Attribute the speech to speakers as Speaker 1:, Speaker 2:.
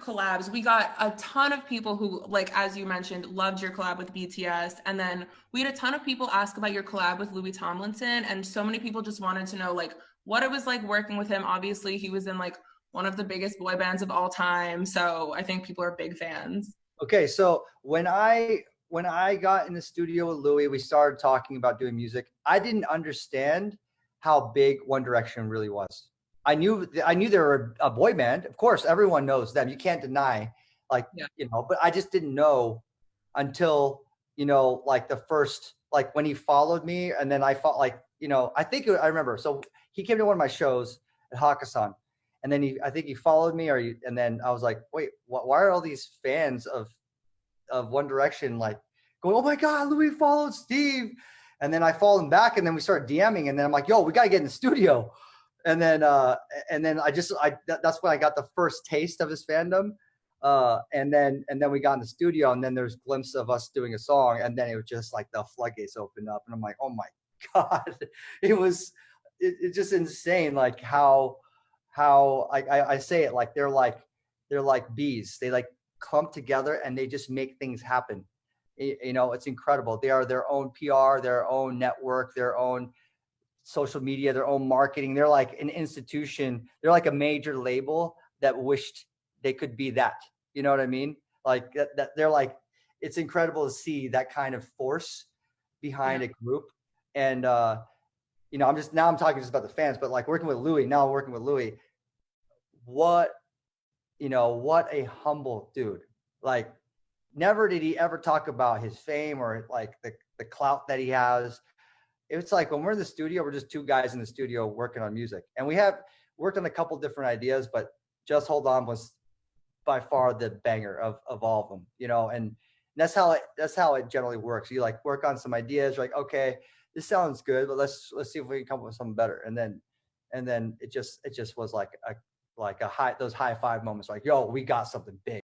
Speaker 1: collabs, we got a ton of people who, like, as you mentioned, loved your collab with BTS. And then we had a ton of people ask about your collab with Louis Tomlinson. And so many people just wanted to know, like, what it was like working with him. Obviously, he was in, like, one of the biggest boy bands of all time. So I think people are big fans.
Speaker 2: Okay, so when I got in the studio with Louis, we started talking about doing music. I didn't understand how big One Direction really was. I knew they were a boy band. Of course, everyone knows them. You can't deny, like,
Speaker 1: Yeah.
Speaker 2: but I just didn't know until, like the first, like when he followed me, and then I felt like, I remember. So he came to one of my shows at Hakkasan, and then I think he followed me, and then I was like, wait, why are all these fans of One Direction like going, oh my God, Louis followed Steve. And then I followed him back, and then we started DMing, and then I'm like, yo, we got to get in the studio. And then that's when I got the first taste of his fandom. And then we got in the studio, and then there's glimpses of us doing a song, and then it was just like the floodgates opened up, and I'm like, oh my God, it's just insane. Like how I say it, like they're like bees. They like clump together and they just make things happen. It's incredible. They are their own PR, their own network, their own social media, their own marketing. They're like an institution. They're like a major label that wished they could be that. You know what I mean? Like that they're like, it's incredible to see that kind of force behind
Speaker 1: Yeah.
Speaker 2: a group. And I'm talking just about the fans, but like working with Louis, what what a humble dude. Like, never did he ever talk about his fame or like the clout that he has. It's like when we're in the studio, we're just two guys in the studio working on music. And we have worked on a couple different ideas, but Just Hold On was by far the banger of all of them, and that's how it generally works. You like work on some ideas, you're like, okay, this sounds good, but let's see if we can come up with something better. And then it just was like a high, those high five moments, like, yo, we got something big.